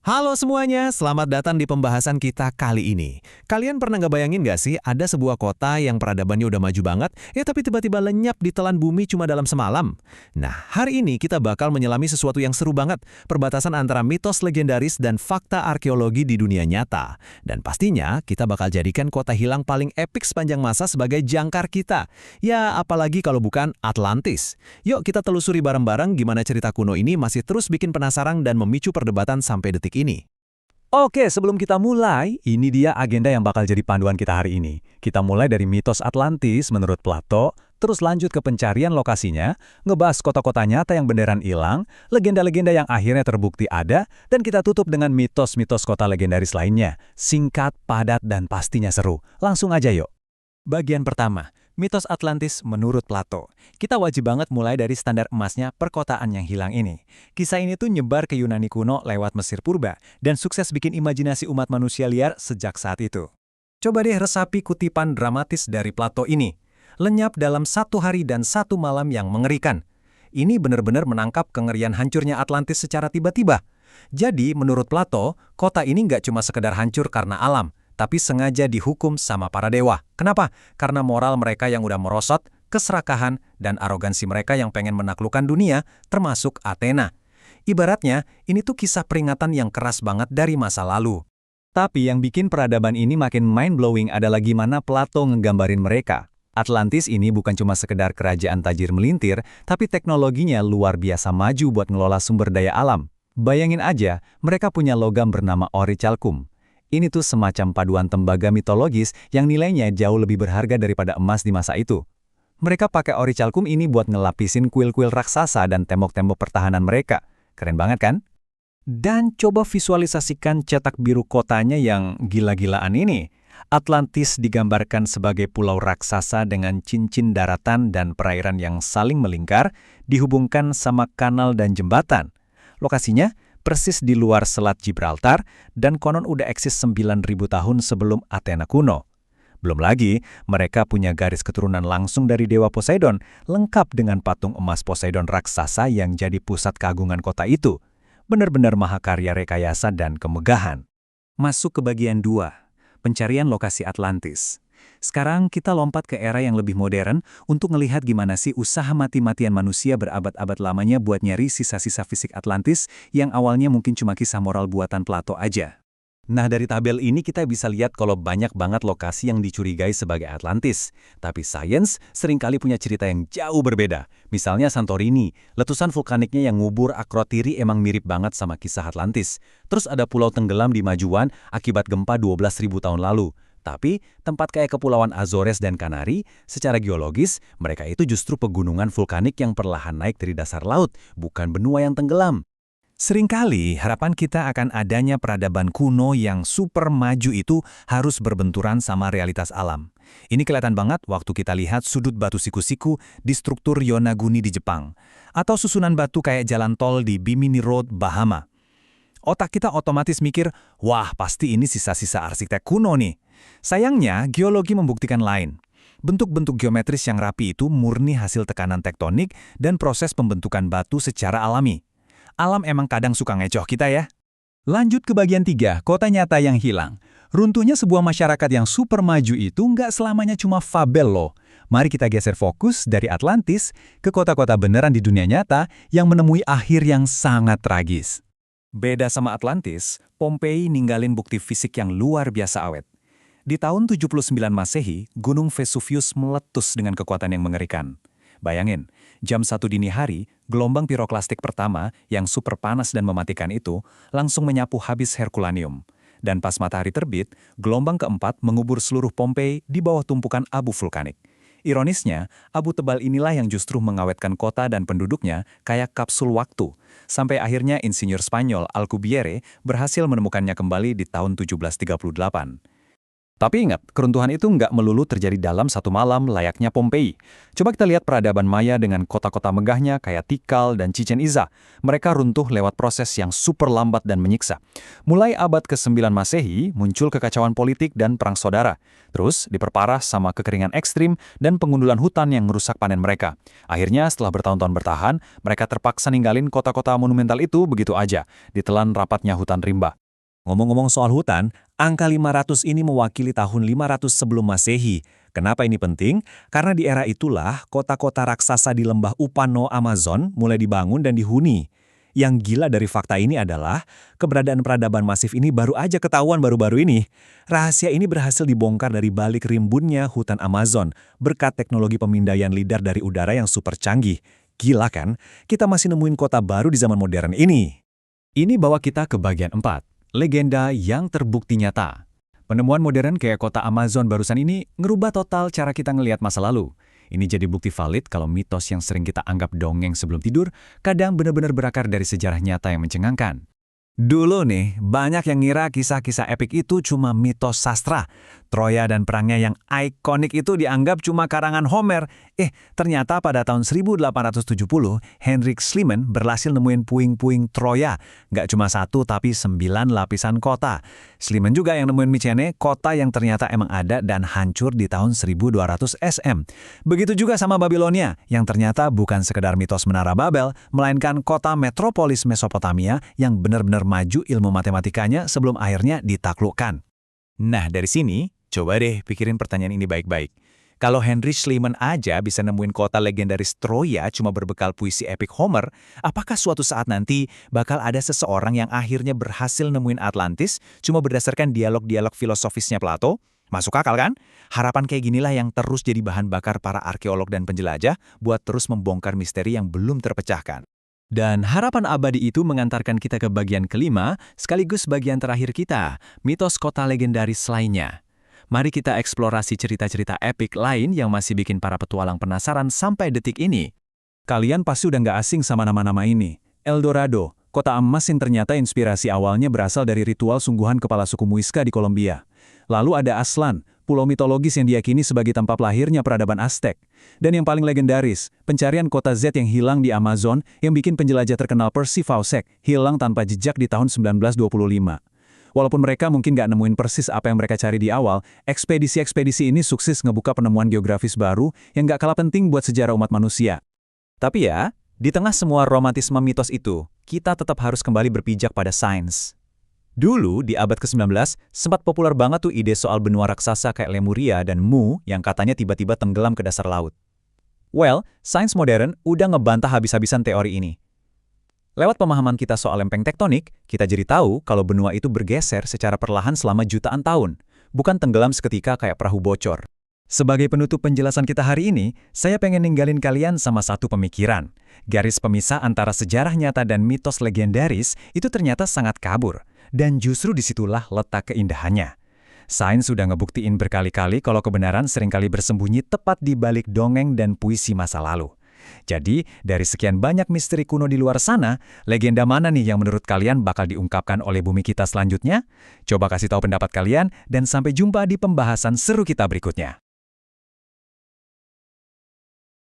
Halo semuanya, selamat datang di pembahasan kita kali ini. Kalian pernah nggak bayangin nggak sih ada sebuah kota yang peradabannya udah maju banget, ya tapi tiba-tiba lenyap di telan bumi cuma dalam semalam? Nah, hari ini kita bakal menyelami sesuatu yang seru banget, perbatasan antara mitos legendaris dan fakta arkeologi di dunia nyata. Dan pastinya kita bakal jadikan kota hilang paling epik sepanjang masa sebagai jangkar kita. Ya, apalagi kalau bukan Atlantis. Yuk kita telusuri bareng-bareng gimana cerita kuno ini masih terus bikin penasaran dan memicu perdebatan sampai detik ini. Oke, sebelum kita mulai, ini dia agenda yang bakal jadi panduan kita hari ini. Kita mulai dari mitos Atlantis menurut Plato, terus lanjut ke pencarian lokasinya, ngebahas kota-kota nyata yang beneran hilang, legenda-legenda yang akhirnya terbukti ada, dan kita tutup dengan mitos-mitos kota legendaris lainnya. Singkat, padat, dan pastinya seru. Langsung aja yuk. Bagian pertama, mitos Atlantis menurut Plato. Kita wajib banget mulai dari standar emasnya perkotaan yang hilang ini. Kisah ini tuh nyebar ke Yunani kuno lewat Mesir purba dan sukses bikin imajinasi umat manusia liar sejak saat itu. Coba deh resapi kutipan dramatis dari Plato ini. Lenyap dalam 1 hari dan 1 malam yang mengerikan. Ini benar-benar menangkap kengerian hancurnya Atlantis secara tiba-tiba. Jadi menurut Plato, kota ini nggak cuma sekedar hancur karena alam, tapi sengaja dihukum sama para dewa. Kenapa? Karena moral mereka yang udah merosot, keserakahan, dan arogansi mereka yang pengen menaklukkan dunia, termasuk Athena. Ibaratnya, ini tuh kisah peringatan yang keras banget dari masa lalu. Tapi yang bikin peradaban ini makin mind-blowing adalah gimana Plato ngegambarin mereka. Atlantis ini bukan cuma sekedar kerajaan tajir melintir, tapi teknologinya luar biasa maju buat ngelola sumber daya alam. Bayangin aja, mereka punya logam bernama orichalcum. Ini tuh semacam paduan tembaga mitologis yang nilainya jauh lebih berharga daripada emas di masa itu. Mereka pakai orichalcum ini buat ngelapisin kuil-kuil raksasa dan tembok-tembok pertahanan mereka. Keren banget kan? Dan coba visualisasikan cetak biru kotanya yang gila-gilaan ini. Atlantis digambarkan sebagai pulau raksasa dengan cincin daratan dan perairan yang saling melingkar, dihubungkan sama kanal dan jembatan. Lokasinya persis di luar Selat Gibraltar dan konon udah eksis 9.000 tahun sebelum Athena kuno. Belum lagi, mereka punya garis keturunan langsung dari Dewa Poseidon, lengkap dengan patung emas Poseidon raksasa yang jadi pusat keagungan kota itu. Benar-benar mahakarya rekayasa dan kemegahan. Masuk ke bagian 2, pencarian lokasi Atlantis. Sekarang kita lompat ke era yang lebih modern untuk ngelihat gimana sih usaha mati-matian manusia berabad-abad lamanya buat nyari sisa-sisa fisik Atlantis yang awalnya mungkin cuma kisah moral buatan Plato aja. Nah, dari tabel ini kita bisa lihat kalau banyak banget lokasi yang dicurigai sebagai Atlantis. Tapi sains seringkali punya cerita yang jauh berbeda. Misalnya Santorini, letusan vulkaniknya yang ngubur Akrotiri emang mirip banget sama kisah Atlantis. Terus ada pulau tenggelam di Majuan akibat gempa 12.000 tahun lalu. Tapi, tempat kayak Kepulauan Azores dan Kanari, secara geologis, mereka itu justru pegunungan vulkanik yang perlahan naik dari dasar laut, bukan benua yang tenggelam. Seringkali, harapan kita akan adanya peradaban kuno yang super maju itu harus berbenturan sama realitas alam. Ini kelihatan banget waktu kita lihat sudut batu siku-siku di struktur Yonaguni di Jepang, atau susunan batu kayak jalan tol di Bimini Road, Bahama. Otak kita otomatis mikir, wah pasti ini sisa-sisa arsitek kuno nih. Sayangnya, geologi membuktikan lain. Bentuk-bentuk geometris yang rapi itu murni hasil tekanan tektonik dan proses pembentukan batu secara alami. Alam emang kadang suka ngecoh kita ya. Lanjut ke bagian 3, kota nyata yang hilang. Runtuhnya sebuah masyarakat yang super maju itu nggak selamanya cuma fabel loh. Mari kita geser fokus dari Atlantis ke kota-kota beneran di dunia nyata yang menemui akhir yang sangat tragis. Beda sama Atlantis, Pompei ninggalin bukti fisik yang luar biasa awet. Di tahun 79 Masehi, Gunung Vesuvius meletus dengan kekuatan yang mengerikan. Bayangin, jam 1 dini hari, gelombang piroklastik pertama yang super panas dan mematikan itu langsung menyapu habis Herculaneum. Dan pas matahari terbit, gelombang keempat mengubur seluruh Pompei di bawah tumpukan abu vulkanik. Ironisnya, abu tebal inilah yang justru mengawetkan kota dan penduduknya kayak kapsul waktu, sampai akhirnya insinyur Spanyol Alcubierre berhasil menemukannya kembali di tahun 1738. Tapi ingat, keruntuhan itu nggak melulu terjadi dalam satu malam layaknya Pompei. Coba kita lihat peradaban Maya dengan kota-kota megahnya kayak Tikal dan Chichen Itza. Mereka runtuh lewat proses yang super lambat dan menyiksa. Mulai abad ke-9 Masehi, muncul kekacauan politik dan perang saudara. Terus diperparah sama kekeringan ekstrim dan pengundulan hutan yang merusak panen mereka. Akhirnya setelah bertahun-tahun bertahan, mereka terpaksa ninggalin kota-kota monumental itu begitu aja, ditelan rapatnya hutan rimba. Ngomong-ngomong soal hutan, angka 500 ini mewakili tahun 500 sebelum Masehi. Kenapa ini penting? Karena di era itulah kota-kota raksasa di lembah Upano Amazon mulai dibangun dan dihuni. Yang gila dari fakta ini adalah keberadaan peradaban masif ini baru aja ketahuan baru-baru ini. Rahasia ini berhasil dibongkar dari balik rimbunnya hutan Amazon berkat teknologi pemindaian lidar dari udara yang super canggih. Gila kan? Kita masih nemuin kota baru di zaman modern ini. Ini bawa kita ke bagian 4. Legenda yang terbukti nyata. Penemuan modern kayak kota Amazon barusan ini ngerubah total cara kita ngelihat masa lalu. Ini jadi bukti valid kalau mitos yang sering kita anggap dongeng sebelum tidur kadang benar-benar berakar dari sejarah nyata yang mencengangkan. Dulu nih, banyak yang ngira kisah-kisah epik itu cuma mitos sastra. Troya dan perangnya yang ikonik itu dianggap cuma karangan Homer. Ternyata pada tahun 1870, Hendrik Schliemann berhasil nemuin puing-puing Troya. Nggak cuma 1 tapi 9 lapisan kota. Schliemann juga yang nemuin Mycenae, kota yang ternyata emang ada dan hancur di tahun 1200 SM. Begitu juga sama Babilonia, yang ternyata bukan sekedar mitos Menara Babel, melainkan kota metropolis Mesopotamia yang benar-benar maju ilmu matematikanya sebelum akhirnya ditaklukkan. Nah, dari sini, coba deh pikirin pertanyaan ini baik-baik. Kalau Henry Schliemann aja bisa nemuin kota legendaris Troya cuma berbekal puisi epik Homer, apakah suatu saat nanti bakal ada seseorang yang akhirnya berhasil nemuin Atlantis cuma berdasarkan dialog-dialog filosofisnya Plato? Masuk akal kan? Harapan kayak ginilah yang terus jadi bahan bakar para arkeolog dan penjelajah buat terus membongkar misteri yang belum terpecahkan. Dan harapan abadi itu mengantarkan kita ke bagian kelima, sekaligus bagian terakhir kita, mitos kota legendaris lainnya. Mari kita eksplorasi cerita-cerita epik lain yang masih bikin para petualang penasaran sampai detik ini. Kalian pasti udah nggak asing sama nama-nama ini. El Dorado, kota emas yang ternyata inspirasi awalnya berasal dari ritual sungguhan kepala suku Muisca di Kolombia. Lalu ada Aztlán, pulau mitologis yang diyakini sebagai tempat lahirnya peradaban Aztec. Dan yang paling legendaris, pencarian kota Z yang hilang di Amazon yang bikin penjelajah terkenal Percy Fawcett hilang tanpa jejak di tahun 1925. Walaupun mereka mungkin nggak nemuin persis apa yang mereka cari di awal, ekspedisi-ekspedisi ini sukses ngebuka penemuan geografis baru yang nggak kalah penting buat sejarah umat manusia. Tapi ya, di tengah semua romantisme mitos itu, kita tetap harus kembali berpijak pada sains. Dulu, di abad ke-19, sempat populer banget tuh ide soal benua raksasa kayak Lemuria dan Mu yang katanya tiba-tiba tenggelam ke dasar laut. Well, sains modern udah ngebantah habis-habisan teori ini. Lewat pemahaman kita soal lempeng tektonik, kita jadi tahu kalau benua itu bergeser secara perlahan selama jutaan tahun, bukan tenggelam seketika kayak perahu bocor. Sebagai penutup penjelasan kita hari ini, saya pengen ninggalin kalian sama satu pemikiran. Garis pemisah antara sejarah nyata dan mitos legendaris itu ternyata sangat kabur. Dan justru disitulah letak keindahannya. Sains sudah ngebuktiin berkali-kali kalau kebenaran seringkali bersembunyi tepat di balik dongeng dan puisi masa lalu. Jadi, dari sekian banyak misteri kuno di luar sana, legenda mana nih yang menurut kalian bakal diungkapkan oleh bumi kita selanjutnya? Coba kasih tahu pendapat kalian, dan sampai jumpa di pembahasan seru kita berikutnya.